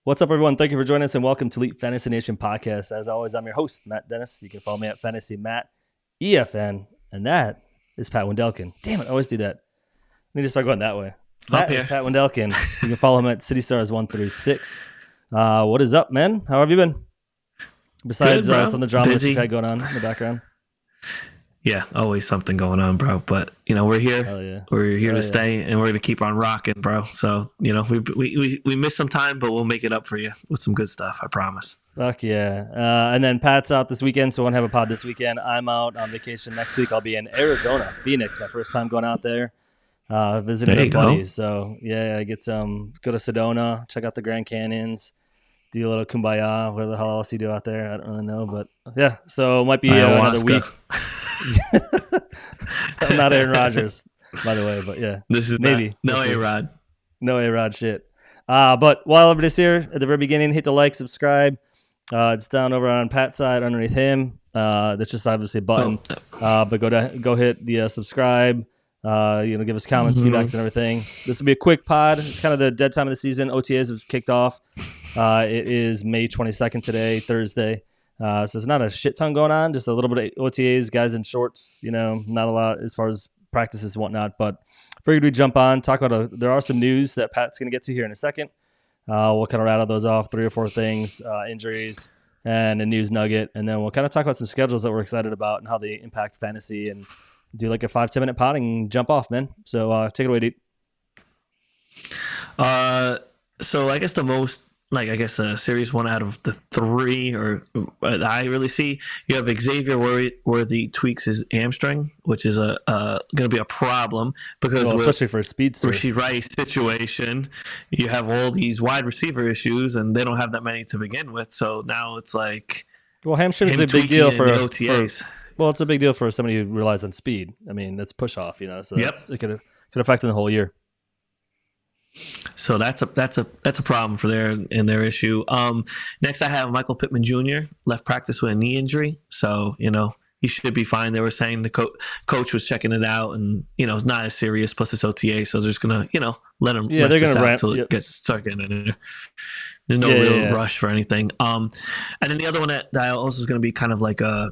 What's up, everyone? Thank you for joining us, and welcome to Elite Fantasy Nation podcast. As always, I'm your host, Matt Denis. You can follow me at Fantasy Matt EFN, and that is Pat Wendelken. Damn it, I always do that. I need to start going that way. That is Pat Wendelken. You can follow him at CityStars136. What is up, man? How have you been? Besides some of the drama that you've had going on in the background. Yeah, always something going on, bro. But we're here. Yeah. We're here to stay, and we're gonna keep on rocking, bro. So we missed some time, but we'll make it up for you with some good stuff. I promise. Fuck yeah! And then Pat's out this weekend, so I won't have a pod this weekend. I'm out on vacation next week. I'll be in Arizona, Phoenix. My first time going out there, visiting my buddies. So yeah, I get go to Sedona, check out the Grand Canyons. Do a little kumbaya, whatever the hell else you do out there. I don't really know, but yeah. So it might be another week. I'm not Aaron Rodgers, by the way, but yeah. This is maybe no A-Rod. No A-Rod shit. But while everybody's here, at the very beginning, hit the like, subscribe. It's down over on Pat's side underneath him. That's just obviously a button. But go hit the subscribe. Give us comments, feedbacks, and everything. This will be a quick pod. It's kind of the dead time of the season. OTAs have kicked off. It is May 22nd today, Thursday. So there's not a shit ton going on, just a little bit of OTAs, guys in shorts, not a lot as far as practices and whatnot. But figured we'd jump on, talk about there are some news that Pat's going to get to here in a second. We'll kind of rattle those off, 3 or 4 things, injuries, and a news nugget. And then we'll kind of talk about some schedules that we're excited about and how they impact fantasy and do like a 5-10 minute pod and jump off, man. So take it away, dude. So I guess the most, a serious one out of the 3 or I really see, you have Xavier Worthy tweaks his hamstring, which is going to be a problem because especially for a speedster. Rashid Rice situation, you have all these wide receiver issues and they don't have that many to begin with. So now it's like, hamstring is a big deal for OTAs. Well, it's a big deal for somebody who relies on speed. I mean, that's push off, so it could affect them the whole year. So that's a problem for their issue. Next, I have Michael Pittman Jr. left practice with a knee injury, so he should be fine. They were saying the coach was checking it out, and it's not as serious. Plus, it's OTA, so they're just gonna let him. Yeah, they're gonna ramp until it gets stuck in there. There's no real rush for anything. And then the other one that also is going to be kind of like a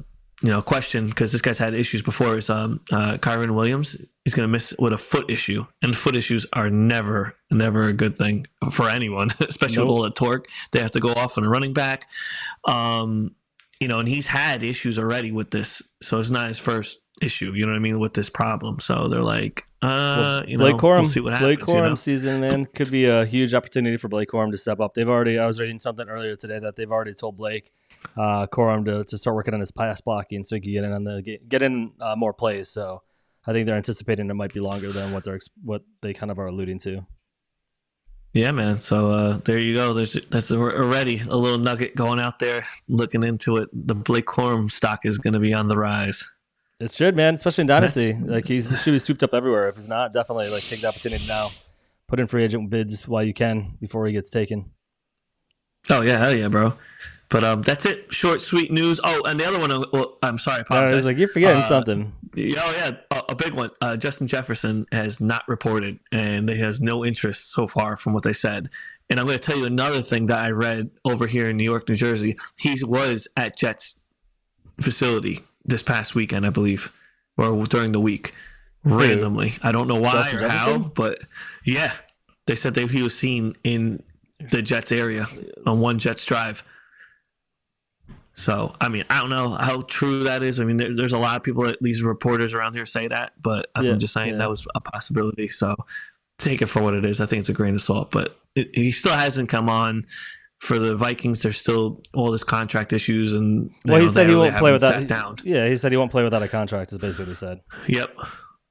question, because this guy's had issues before, is Kyron Williams. He's going to miss with a foot issue, and foot issues are never a good thing for anyone, especially with all the torque. They have to go off on a running back, and he's had issues already with this, so it's not his first issue. You know what I mean, with this problem. So they're like, Blake Corum, we'll see what happens. Blake Corum season, man, could be a huge opportunity for Blake Corum to step up. I was reading something earlier today that they've already told Blake Corum to start working on his pass blocking so he can get in more plays. So I think they're anticipating it might be longer than what they kind of are alluding to. Yeah, man. So there you go. That's already a little nugget going out there. Looking into it, the Blake Corum stock is going to be on the rise. It should, man, especially in Dynasty. He should be swooped up everywhere. If he's not, definitely take the opportunity now. Put in free agent bids while you can before he gets taken. Oh, yeah. Hell yeah, bro. But that's it. Short, sweet news. Oh, and the other one, I'm sorry. I apologize. I was like, you're forgetting something. Oh, yeah. A big one. Justin Jefferson has not reported, and he has no interest so far from what they said. And I'm going to tell you another thing that I read over here in New York, New Jersey. He was at Jets facility this past weekend, I believe, or during the week, randomly. I don't know why Justin or Jefferson? how, but yeah, they said that he was seen in the Jets area on one Jets drive. So, I mean, I don't know how true that is. I mean, there's a lot of people, these reporters around here say that, but I'm just saying that was a possibility. So take it for what it is. I think it's a grain of salt, but he still hasn't come on. For the Vikings, there's still all this contract issues, and he said he won't play without. Down. Yeah, he said he won't play without a contract. Is basically what he said. Yep.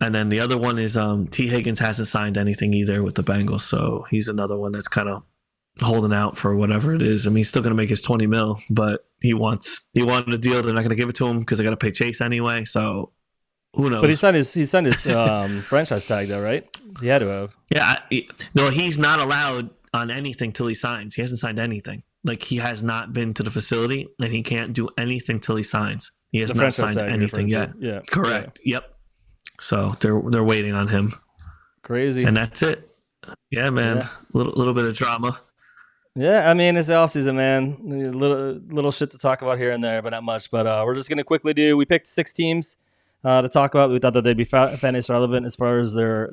And then the other one is T. Higgins hasn't signed anything either with the Bengals, so he's another one that's kind of holding out for whatever it is. I mean, he's still going to make his $20 million, but he wanted a deal. They're not going to give it to him because they got to pay Chase anyway. So who knows? But he signed his franchise tag though, right? He had to have. Yeah. No, he's not allowed on anything till he signs. He hasn't signed anything. He has not been to the facility, and he can't do anything till he signs. He has not signed anything yet. Yeah, correct. Yeah. Yep. So they're waiting on him. Crazy. And that's it. Yeah, man. Yeah. Little bit of drama. Yeah, I mean it's the off season, man. Little shit to talk about here and there, but not much. But we're just gonna quickly do. We picked 6 teams to talk about. We thought that they'd be fantasy relevant as far as their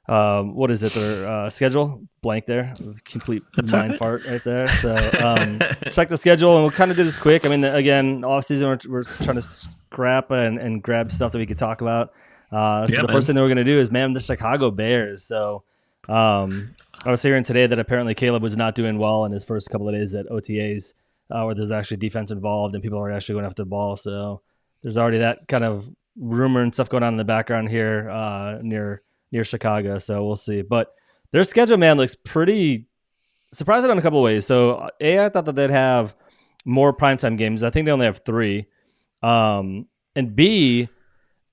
what is it? Their schedule blank there, complete mind fart right there. So check the schedule, and we'll kind of do this quick. I mean, again, off season we're trying to scrap and grab stuff that we could talk about. So the first thing that we're gonna do is man the Chicago Bears. So I was hearing today that apparently Caleb was not doing well in his first couple of days at OTAs, where there's actually defense involved and people are actually going after the ball. So there's already that kind of rumor and stuff going on in the background here near Chicago. So we'll see. But their schedule, man, looks pretty surprising in a couple of ways. So I thought that they'd have more primetime games. I think they only have 3. And B,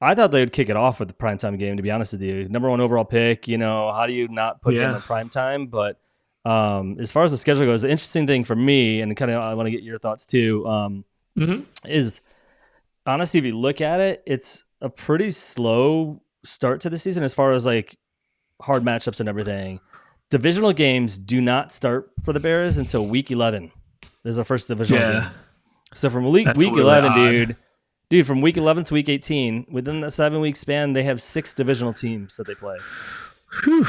I thought they would kick it off with the primetime game, to be honest with you. Number 1 overall pick, how do you not put them in primetime? But as far as the schedule goes, the interesting thing for me, and kind of I want to get your thoughts too, is honestly, if you look at it, it's a pretty slow start to the season as far as like hard matchups and everything. Divisional games do not start for the Bears until week 11. There's our first divisional game. So from week really 11, odd. Dude, from week 11 to week 18, within that 7-week span, they have 6 divisional teams that they play. Whew.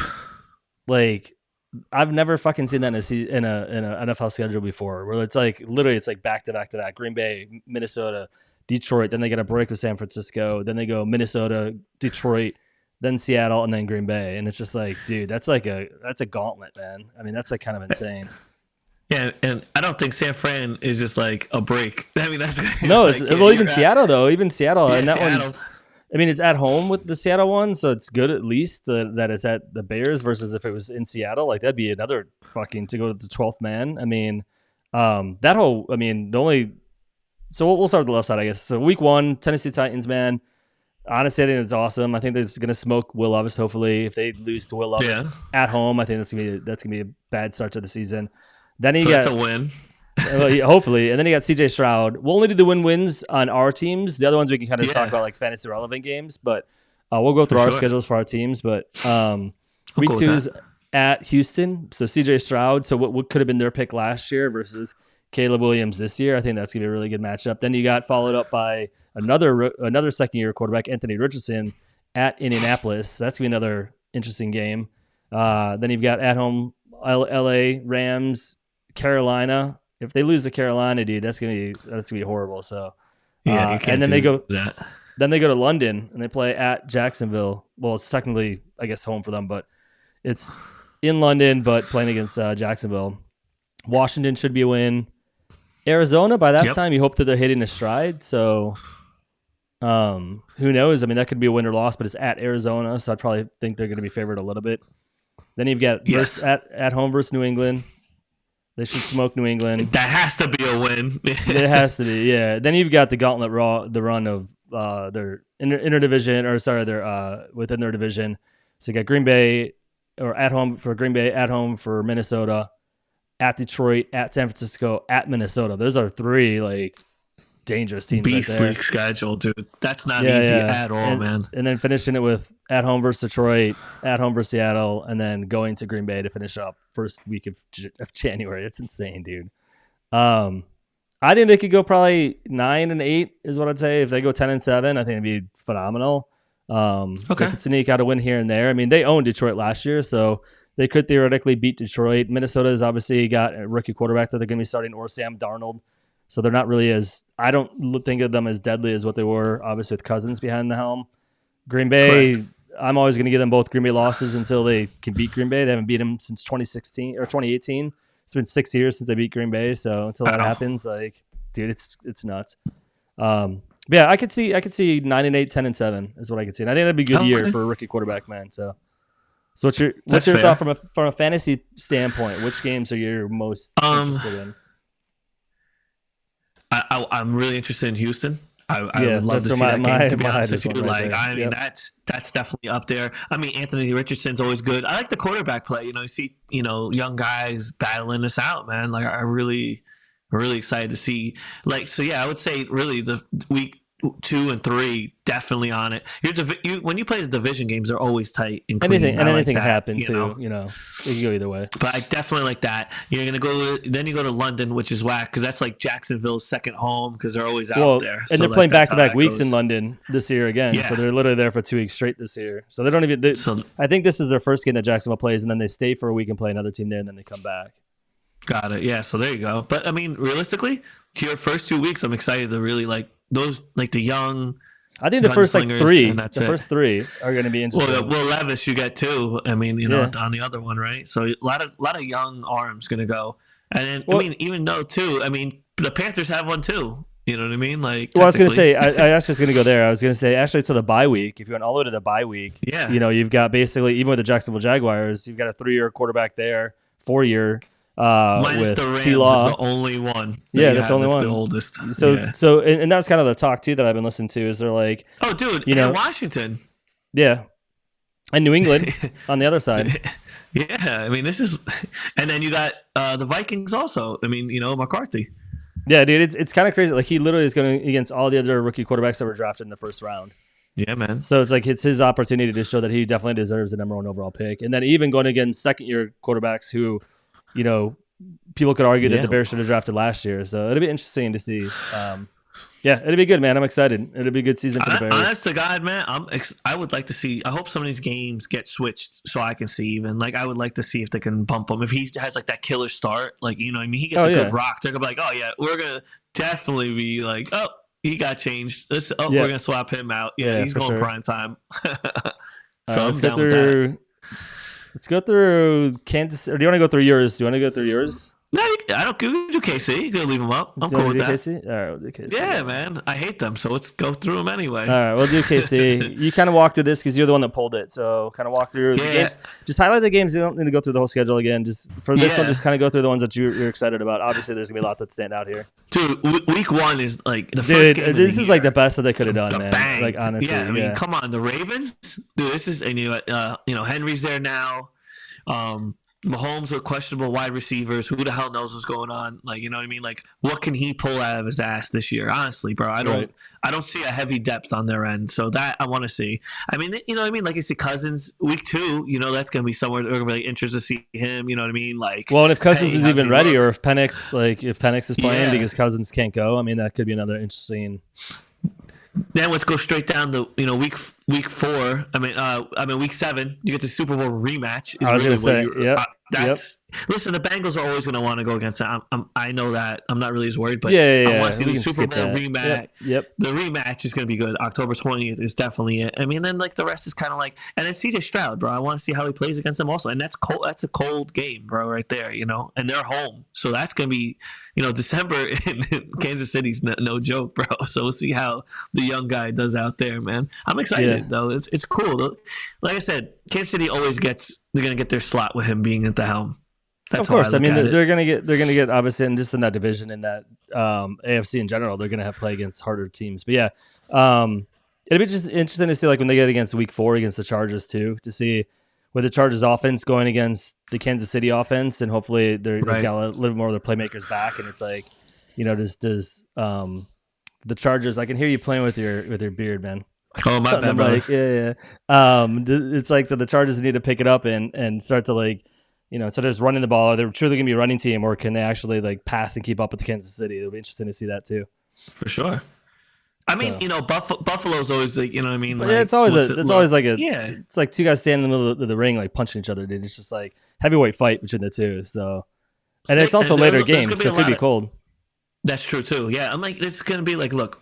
Like, I've never fucking seen that in a NFL schedule before, where it's like literally it's like back to back to back. Green Bay, Minnesota, Detroit, then they get a break with San Francisco, then they go Minnesota, Detroit, then Seattle, and then Green Bay, and it's just like, dude, that's a gauntlet, man. I mean, that's like kind of insane. Yeah, and I don't think San Fran is just like a break. I mean, that's no. Like, it's even Seattle though. Even Seattle, and that Seattle. One's. I mean, it's at home with the Seattle one, so it's good at least that it's at the Bears versus if it was in Seattle, like that'd be another fucking to go to the 12th man. I mean, that whole. I mean, the only. So we'll start with the left side, I guess. So week 1, Tennessee Titans, man. Honestly, I think it's awesome. I think they're going to smoke Will Levis. Hopefully, if they lose to Will Levis at home, I think that's gonna be a bad start to the season. Then that's a win. Hopefully. And then you got CJ Stroud. We'll only do the win-wins on our teams. The other ones we can kind of talk about like fantasy relevant games, but we'll go through our schedules for our teams. But week 2 is at Houston. So CJ Stroud. So what could have been their pick last year versus Caleb Williams this year. I think that's going to be a really good matchup. Then you got followed up by another second-year quarterback, Anthony Richardson, at Indianapolis. That's going to be another interesting game. Then you've got at home LA Rams, Carolina. If they lose to Carolina, dude, that's gonna be horrible. So and then they go to London and they play at Jacksonville. Well, it's technically I guess home for them, but it's in London, but playing against Jacksonville. Washington should be a win. Arizona, by that time, you hope that they're hitting a stride. So who knows? I mean, that could be a win or loss, but it's at Arizona, so I'd probably think they're going to be favored a little bit. Then you've got at home versus New England. They should smoke New England. That has to be a win. It has to be, yeah. Then you've got the gauntlet run of their interdivision, or sorry, their within their division. So you got Green Bay, or at home for Green Bay, at home for Minnesota, at Detroit, at San Francisco, at Minnesota. Those are 3 like dangerous teams. Beast right there. Week schedule, dude. That's not easy at all, man. And then finishing it with at home versus Detroit, at home versus Seattle, and then going to Green Bay to finish up first week of January. It's insane, dude. I think they could go probably 9-8 is what I'd say. If they go 10-7, I think it'd be phenomenal. They could sneak out a win here and there. I mean, they owned Detroit last year, so they could theoretically beat Detroit. Minnesota has obviously got a rookie quarterback that they're going to be starting, or Sam Darnold. So they're not really I don't think of them as deadly as what they were, obviously, with Cousins behind the helm. Green Bay, correct. I'm always going to give them both Green Bay losses until they can beat Green Bay. They haven't beat them since 2016 or 2018. It's been 6 years since they beat Green Bay. So until that happens, like, dude, it's nuts. Yeah, I could see 9-8, 10-7 is what I could see. And I think that'd be a good year for a rookie quarterback, man. So what's your thought from a fantasy standpoint? Which games are you most interested in? I'm really interested in Houston. I would love to see that game, to be honest with you. Like, I mean, that's definitely up there. I mean, Anthony Richardson's always good. I like the quarterback play. You see, young guys battling this out, man. Like, I'm really excited to see. Like, so yeah, I would say really the week 2 and 3 definitely on it. When you play the division games, they're always tight and clean. Anything like happen too. You know, it can go either way. But I definitely like that. You're gonna go, then you go to London, which is whack because that's like Jacksonville's second home because they're always out there. And they're playing back-to-back weeks in London this year again. Yeah. So they're literally there for 2 weeks straight this year. So they don't even. I think this is their first game that Jacksonville plays, and then they stay for a week and play another team there, and then they come back. Got it. Yeah. So there you go. But I mean, realistically, your first 2 weeks, I'm excited to really like those, like the young. I think the first three, first three are going to be interesting. Well, Levis, you get 2. I mean, on the other one, right? So a lot of young arms going to go. And then, I mean, even though too, I mean, the Panthers have one too. You know what I mean? Like, well, I was going to say, I actually was going to go there. I was going to say, actually, to the bye week. If you went all the way to the bye week, you've got basically, even with the Jacksonville Jaguars, you've got a 3-year quarterback there, 4-year. Minus with the Rams, T-Law. is the only one. That's the only one. The oldest. So and that's kind of the talk too that I've been listening to. Is they're like, oh, dude, and Washington. Yeah, and New England on the other side. Yeah, I mean, this is, and then you got the Vikings also. I mean, McCarthy. Yeah, dude, it's kind of crazy. Like he literally is going against all the other rookie quarterbacks that were drafted in the first round. Yeah, man. So it's like it's his opportunity to show that he definitely deserves the #1 overall pick, and then even going against second-year quarterbacks who. People could argue that the Bears should have drafted last year. So it'll be interesting to see. It'll be good, man. I'm excited. It'll be a good season for the Bears. Honest to God, man, I would like to see. I hope some of these games get switched so I can see even. Like, I would like to see if they can bump him. If he has like that killer start, like, I mean, he gets a good rock. They're going to be like, oh, yeah, we're going to definitely be like, oh, he got changed. We're going to swap him out. Yeah, he's going prime time. Let's go through. Let's go through Kansas. Or do you want to go through yours? Do you want to go through yours? No, I don't do KC. You can leave them up. I'm cool with that. KC? All right, we'll do KC. Yeah, man. I hate them, so let's go through them anyway. All right, we'll do KC. You kind of walk through this because you're the one that pulled it. So kind of walk through the games. Just highlight the games. You don't need to go through the whole schedule again. Just for this one, just kind of go through the ones that you're excited about. Obviously, there's going to be a lot that stand out here. Dude, week 1 is like the first game this is like the best that they could have done, man. Bang. Like, honestly. Yeah, I mean, come on. The Ravens? Dude, this is, and Henry's there now. Mahomes with questionable wide receivers. Who the hell knows what's going on? Like, you know what I mean? Like, what can he pull out of his ass this year? Honestly, bro, I don't see a heavy depth on their end. So that I want to see. I mean, you know what I mean? Like, I see Cousins week 2. That's gonna be somewhere we're gonna be interested to see him. You know what I mean? Like, well, and if Cousins is even ready, or if Penix is playing because Cousins can't go, I mean, that could be another interesting. Then let's go straight down to week 4. I mean week 7. You get the Super Bowl rematch. I was going to say, Listen, the Bengals are always going to want to go against that. I know that. I'm not really as worried, but I want to see the Super Bowl rematch. Yep. The rematch is going to be good. October 20th is definitely it. I mean, then like the rest is kind of like, and then CJ Stroud, bro. I want to see how he plays against them also, and that's cold. That's a cold game, bro, right there. And they're home, so that's going to be, December in Kansas City's no joke, bro. So we'll see how the young guy does out there, man. I'm excited though. It's cool. Like I said, Kansas City always they're going to get their slot with him being at the helm. That's of course. I mean, they're going to get obviously, and just in that division, in that AFC in general, they're going to have to play against harder teams. But yeah, it'll be just interesting to see like when they get against week 4 against the Chargers too, to see with the Chargers offense going against the Kansas City offense, and hopefully they've got a little more of their playmakers back, and it's like, does the Chargers? I can hear you playing with your beard, man. Oh, my bad, brother. Like, yeah. It's like the Chargers need to pick it up and start to like, instead of just running the ball, are they truly going to be a running team, or can they actually like pass and keep up with the Kansas City? It'll be interesting to see that too. For sure. I mean, Buffalo's always like, you know what I mean? Like, yeah, it's always it's like 2 guys standing in the middle of the ring, like punching each other, dude. It's just like heavyweight fight between the 2. So, and it's also later game, so it could be cold. That's true too. Yeah. I'm like, it's going to be like, look,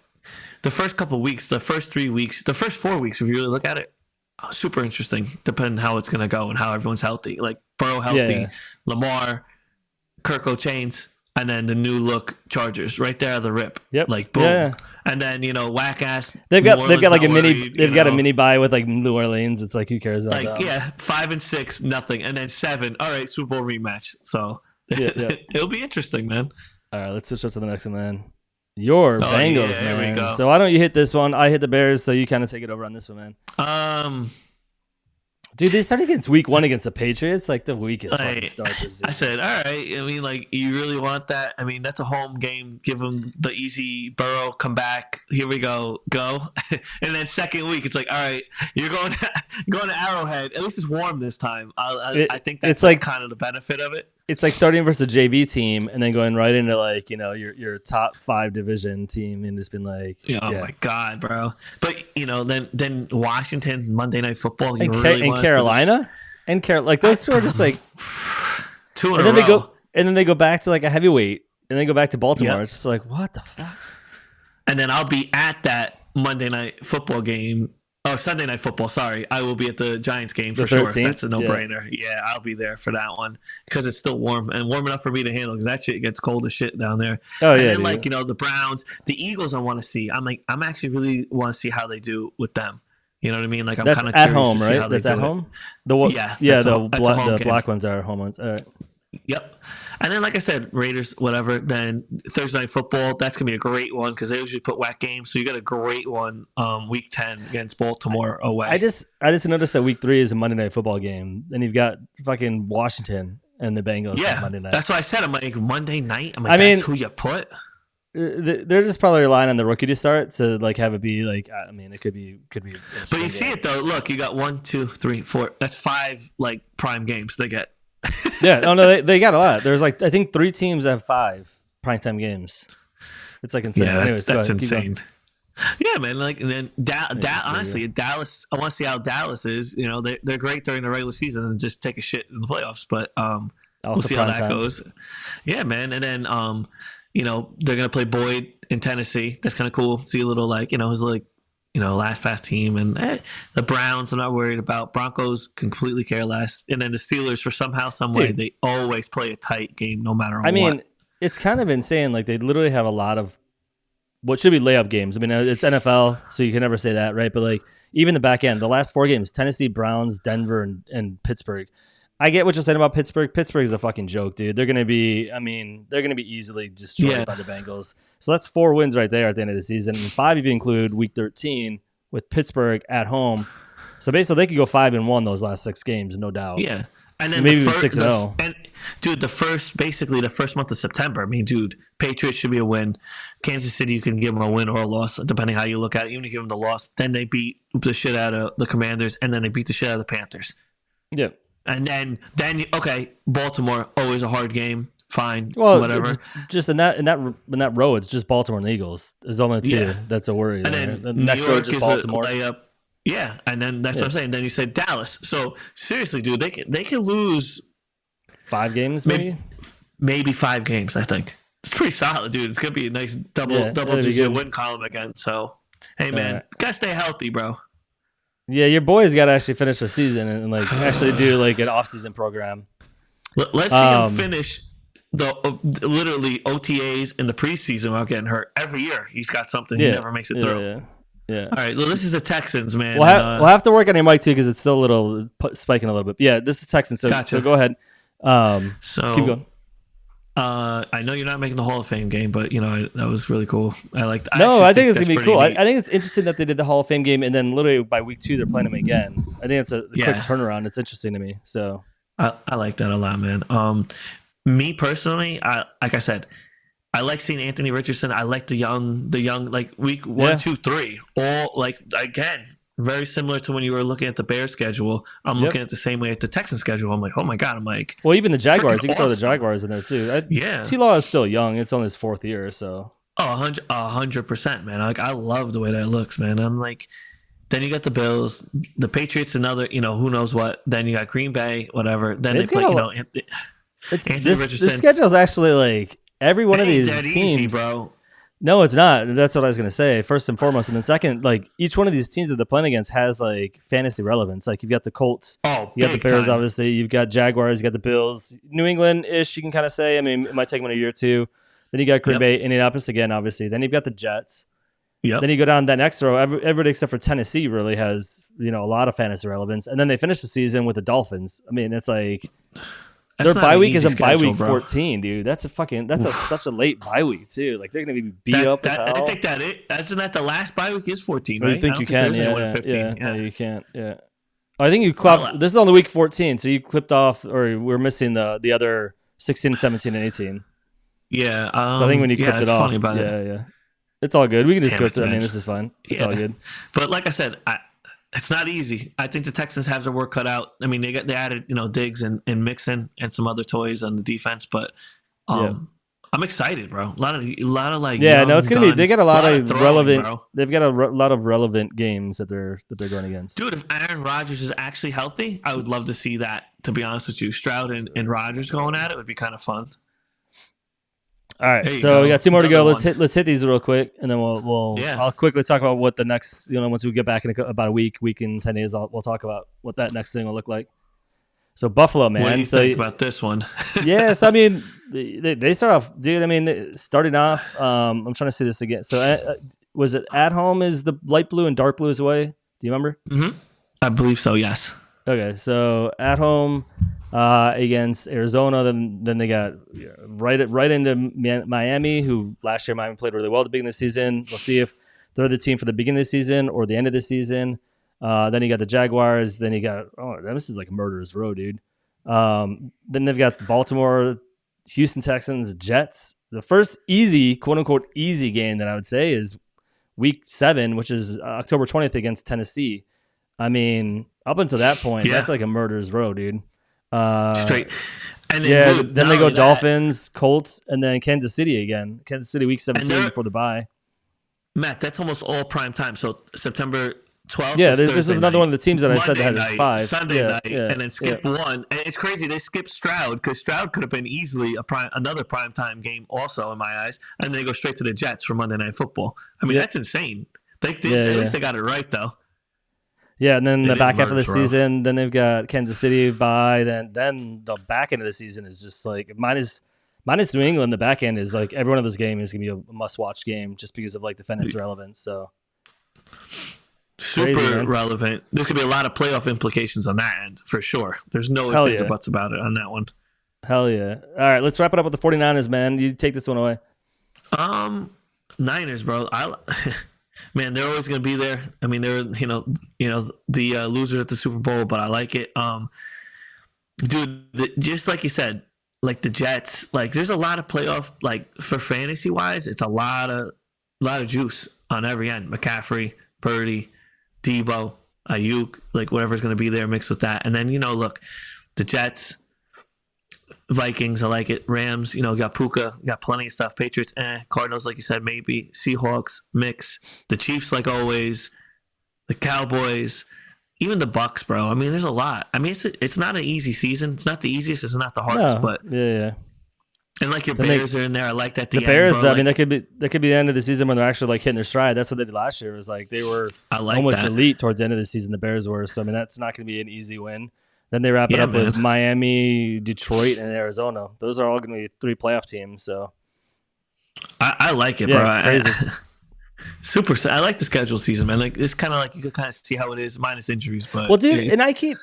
the first couple weeks, the first 3 weeks, the first 4 weeks, if you really look at it, super interesting, depending how it's going to go and how everyone's healthy. Like Burrow healthy, Lamar, Kirk O'Chains, and then the new look Chargers right there at the rip. Yep. Like boom. Yeah. And then whack ass. They've got like a mini bye with like New Orleans. It's like, who cares about that? 5 and 6, nothing, and then 7. All right, Super Bowl rematch. So it'll be interesting, man. All right, let's switch up to the next one, man. Your Bengals, man. Here we go. So why don't you hit this one? I hit the Bears, so you kind of take it over on this one, man. Dude, they started against week 1 against the Patriots, like the weakest fucking Like, starters. I said, all right. I mean, like, you really want that? I mean, that's a home game. Give them the easy Burrow, come back. Here we go. And then second week, it's like, all right, you're going to Arrowhead. At least it's warm this time. I think that's like kind of the benefit of it. It's like starting versus a JV team and then going right into like, your top 5 division team and just been like, oh my God, bro. But then Washington, Monday Night Football, and Carolina, like those two are just like 2 in a row. And then they go back to like a heavyweight and then go back to Baltimore. Yep. It's just like, what the fuck? And then I'll be at that Monday Night Football game. Oh, Sunday Night Football. Sorry, I will be at the Giants game for sure. That's a no-brainer. Yeah, I'll be there for that one because it's still warm and warm enough for me to handle. Because that shit gets cold as shit down there. Oh and yeah. And then the Browns, the Eagles, I want to see. I'm actually really want to see how they do with them. You know what I mean? Like I'm kind of at home, right? That's at home. The black ones are home ones. All right. Yep. And then, like I said, Raiders, whatever. Then Thursday Night Football, that's going to be a great one because they usually put whack games. So you got a great one week 10 against Baltimore away. I just noticed that week 3 is a Monday Night Football game. And you've got fucking Washington and the Bengals on Monday night. That's why I said, I'm like, Monday night? I'm like, that's who you put? They're just probably relying on the rookie to start to like have it be like, I mean, it could be. But you see it though. Look, you got 1, 2, 3, 4. That's 5 like prime games they get. Yeah, no, they got a lot. There's like I think 3 teams have 5 primetime games. It's like insane. Yeah, anyways, that's insane. Yeah, man. Like and then honestly, Dallas. I want to see how Dallas is. They're great during the regular season and just take a shit in the playoffs. But we'll see how that goes. Yeah, man. And then they're gonna play Boyd in Tennessee. That's kind of cool. See a little his last pass team. And the Browns I'm not worried about. Broncos completely care less. And then the Steelers, for somehow, some way, they always play a tight game no matter what. I mean, it's kind of insane. Like, they literally have a lot of what should be layup games. I mean, it's NFL, so you can never say that, right? But, like, even the back end, the last 4 games, Tennessee, Browns, Denver, and Pittsburgh. I get what you're saying about Pittsburgh. Pittsburgh is a fucking joke, dude. They're going to be easily destroyed by the Bengals. So that's 4 wins right there at the end of the season. And 5 if you include week 13 with Pittsburgh at home. So basically they could go 5-1 those last 6 games, no doubt. Yeah. And then maybe even 6-0. And dude, the first month of September, I mean, dude, Patriots should be a win. Kansas City, you can give them a win or a loss, depending how you look at it. Even if you give them the loss, then they beat the shit out of the Commanders, and then they beat the shit out of the Panthers. Yeah. And then okay, Baltimore, always a hard game. Fine, well, whatever. Just in that row, it's just Baltimore and the Eagles. There's only 2 that's a worry. And then the next row is just Baltimore. Yeah, and then that's what I'm saying. Then you said Dallas. So seriously, dude, they can lose 5 games, maybe 5 games. I think it's pretty solid, dude. It's gonna be a nice double digit win column again. So hey, man, gotta stay healthy, bro. Yeah, your boys got to actually finish the season and like actually do like an off-season program. Let's see him finish the literally OTAs in the preseason without getting hurt. Every year he's got something. He never makes it through. Yeah. All right. Well, this is the Texans, man. We'll have to work on your mic too because it's still a little spiking a little bit. But yeah, this is Texans. So, gotcha. So go ahead. So keep going. I know you're not making the Hall of Fame game, but that was really cool. I think it's gonna be cool. I think it's interesting that they did the Hall of Fame game and then literally by week 2 they're playing them again. I think it's a quick turnaround. It's interesting to me. So I like that a lot, man. Me personally, like I said, I like seeing Anthony Richardson. I like the young like week 1, 2, 3, all like again. Very similar to when you were looking at the Bears schedule. I'm looking at the same way at the Texans schedule. I'm like, oh my God. I'm like, well, even the Jaguars. You can throw the Jaguars in there too. Yeah. T-Law is still young. It's on his 4th year, so. Oh, 100%, man. Like, I love the way that looks, man. I'm like, then you got the Bills, the Patriots, another, who knows what. Then you got Green Bay, whatever. Then they play, Anthony Richardson. This schedule is actually like every one of these teams, easy, bro. No, it's not. That's what I was going to say, first and foremost. And then second, like each one of these teams that they're playing against has like fantasy relevance. Like you've got the Colts, you got the Bears, obviously. You've got Jaguars, you got the Bills. New England-ish, you can kind of say. I mean, it might take them a year or 2. Then you got Green Bay, Indianapolis again, obviously. Then you've got the Jets. Yep. Then you go down that next row. Everybody except for Tennessee really has, a lot of fantasy relevance. And then they finish the season with the Dolphins. I mean, it's like... Their bye week is a bye week 14, dude. That's such a late bye week too. Like they're gonna be beat up as hell. I think isn't that the last bye week is 14, right? You think you can? Yeah, 15. Yeah, you can't. Yeah. I think you clipped. This is on the week 14, so you clipped off, or we're missing the other 16, 17, and 18. Yeah. So I think when you clipped it off, funny about yeah, it's all good. We can just Damn go it, through. I man. mean, this is fine. It's Yeah. all good. But like I said, it's not easy. I think the Texans have their work cut out. I mean, they added Diggs and Mixon and some other toys on the defense, but I'm excited, bro. A lot of like no, it's gonna be. They got a lot of relevant. bro. They've got a lot of relevant games that they're going against. Dude, if Aaron Rodgers is actually healthy, I would love to see that. To be honest with you, Stroud and Rodgers going at it would be kind of fun. All right, so we got 2 more to go. Let's hit these real quick, and then I'll quickly talk about what the next. Once we get back in about a week and 10 days, we'll talk about what that next thing will look like. So Buffalo, man. What do you think about this one? So I mean, they start off, dude. I mean, starting off. I'm trying to see this again. So was it at home? Is the light blue and dark blue is away? Do you remember? Mm-hmm. I believe so. Yes. Okay, so at home against Arizona, then they got right into Miami, who last year Miami played really well at the beginning of the season. We'll see if they're the team for the beginning of the season or the end of the season. Then you got the Jaguars. Then you got this is like a murderer's row, dude. Then they've got the Baltimore, Houston Texans, Jets. The first easy, quote unquote, easy game that I would say is Week 7, which is October 20th against Tennessee. I mean, up until that point, that's like a murderer's row, dude. Straight. And then, dude, then they go Dolphins, Colts, and then Kansas City again. Kansas City Week 17 before the bye. Matt, that's almost all prime time. So September 12th. Yeah, this is another one of the teams that I said that had 5. Sunday night, and then skip one. And it's crazy. They skipped Stroud because Stroud could have been easily another prime time game also in my eyes. And then they go straight to the Jets for Monday Night Football. I mean, that's insane. At least they got it right, though. Yeah, and then the back half of the season, then they've got Kansas City bye. Then the back end of the season is just like minus New England. The back end is like every one of those games is gonna be a must-watch game just because of like the fantasy relevance. So super relevant. There's gonna be a lot of playoff implications on that end for sure. There's no ifs, ands, or buts about it on that one. Hell yeah! All right, let's wrap it up with the 49ers, man. You take this one away. Niners, bro. Man, they're always going to be there. I mean, they're the losers at the Super Bowl, but I like it. Dude, just like you said, like the Jets, like there's a lot of playoff, like for fantasy wise, it's a lot of juice on every end. McCaffrey, Purdy, Debo, Ayuk, like whatever's going to be there mixed with that. And then look, the Jets, Vikings, I like it. Rams, got Puka, got plenty of stuff. Patriots, Cardinals, like you said, maybe. Seahawks, mix. The Chiefs, like always. The Cowboys, even the Bucks, bro. I mean, there's a lot. I mean, it's not an easy season. It's not the easiest. It's not the hardest, but yeah. And like your Bears are in there. I like that. The Bears, though, I mean, that could be the end of the season when they're actually like hitting their stride. That's what they did last year. It was like they were almost elite towards the end of the season. The Bears were. So I mean, that's not going to be an easy win. Then they wrap it up with Miami, Detroit, and Arizona. Those are all going to be 3 playoff teams. So I like it, bro. Crazy. Super. I like the schedule season, man. Like it's kind of like you could kind of see how it is minus injuries. But well, dude, and I keep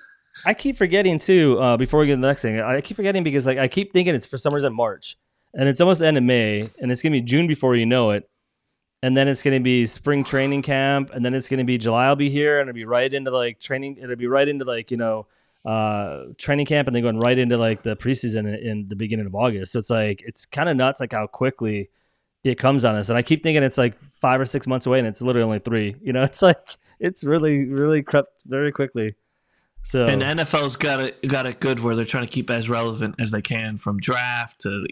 forgetting too. Before we get to the next thing, I keep forgetting because like I keep thinking it's for some reason March, and it's almost the end of May, and it's gonna be June before you know it. And then it's going to be spring training camp, and then it's going to be July. I'll be here, and it'll be right into like training. It'll be right into like training camp, and then going right into like the preseason in the beginning of August. So it's like it's kind of nuts like how quickly it comes on us. And I keep thinking it's like 5 or 6 months away, and it's literally only 3. It's like it's really crept very quickly. So and the NFL's got it good where they're trying to keep as relevant as they can from draft to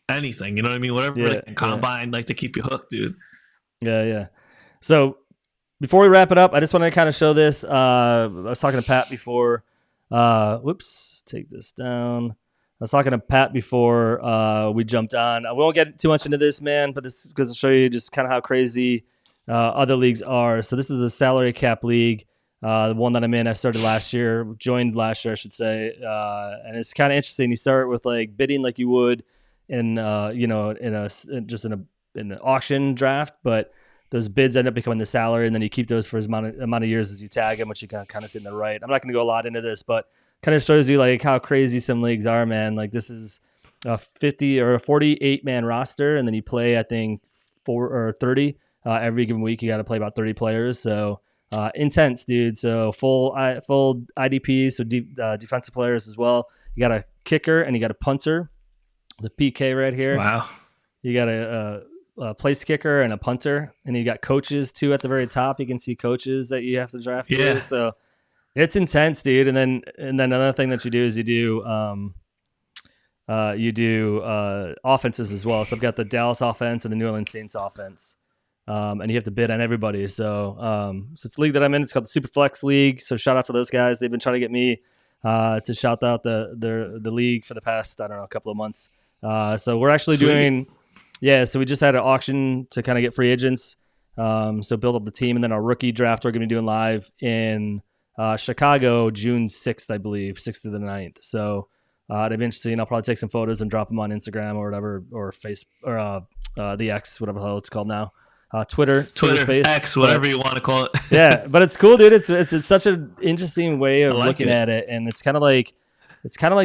anything. You know what I mean? Whatever they can combine, like to keep you hooked, dude. Yeah. So before we wrap it up, I just want to kind of show this. I was talking to Pat before. Take this down. I was talking to Pat before we jumped on. We won't get too much into this, man, but this is going to show you just kind of how crazy other leagues are. So this is a salary cap league. The one that I'm in, I started last year, joined last year, I should say. And it's kind of interesting. You start with like bidding like you would in an auction draft, but those bids end up becoming the salary, and then you keep those for as amount of years as you tag them, which you kind of see in the right. I'm not going to go a lot into this, but kind of shows you like how crazy some leagues are, man. Like this is a 50 or a 48 man roster, and then you play I think 4 or 30 every given week. You got to play about 30 players, so intense, dude. So full IDPs, so defensive players as well. You got a kicker and you got a punter. The PK right here. Wow. You got a place kicker and a punter, and you got coaches too at the very top. You can see coaches that you have to draft too. So it's intense, dude. And then another thing that you do is you do offenses as well. So I've got the Dallas offense and the New Orleans Saints offense, and you have to bid on everybody. So it's a league that I'm in. It's called the Superflex League. So shout out to those guys. They've been trying to get me to shout out the league for the past, I don't know, a couple of months. So we're actually doing. Yeah, so we just had an auction to kind of get free agents, so build up the team, and then our rookie draft we're going to be doing live in Chicago, June 6th, I believe, 6th to the 9th. So it'll be interesting. I'll probably take some photos and drop them on Instagram or whatever, or the X, whatever the hell it's called now, Twitter Space, X, whatever you want to call it. Yeah, but it's cool, dude. It's such an interesting way of looking at it, and it's kind of like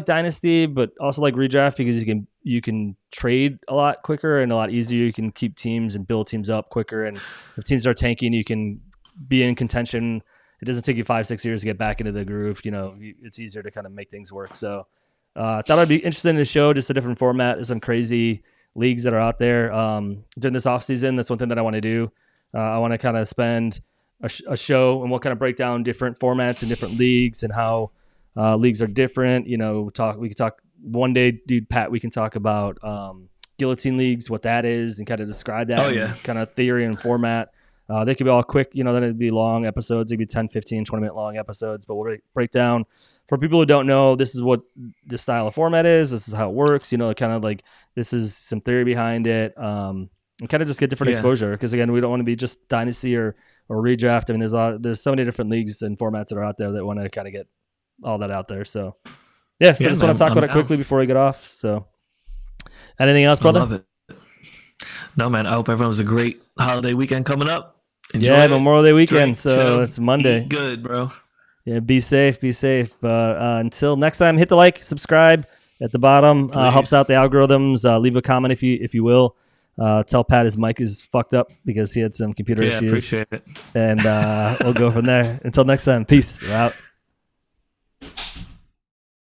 Dynasty, but also like redraft because you can trade a lot quicker and a lot easier. You can keep teams and build teams up quicker, and if teams are tanking, you can be in contention. It doesn't take you 5-6 years to get back into the groove. It's easier to kind of make things work. So I thought I'd be interested in to show just a different format. There's some crazy leagues that are out there during this off season. That's one thing that I want to do. I want to kind of spend a show and we'll kind of break down different formats and different leagues and how leagues are different. We can talk one day, dude, Pat, we can talk about guillotine leagues, what that is, and kind of describe that kind of theory and format. They could be all quick, then it'd be long episodes. It'd be 10, 15, 20-minute long episodes, but we'll break down for people who don't know, this is what the style of format is. This is how it works, kind of like this is some theory behind it. And kind of just get different exposure. Because again, we don't want to be just dynasty or redraft. I mean, there's so many different leagues and formats that are out there that want to kind of get all that out there. So I just want to talk about it quickly before we get off. So anything else, brother? I love it. No, man, I hope everyone has a great holiday weekend coming up. Enjoy Memorial Day weekend. Drink, so chill, it's Monday. Eat good, bro. Yeah, be safe. But until next time, hit the like, subscribe at the bottom. Helps out the algorithms. Leave a comment if you will. Tell Pat his mic is fucked up because he had some computer issues. Appreciate it. And we'll go from there. Until next time, peace. We're out.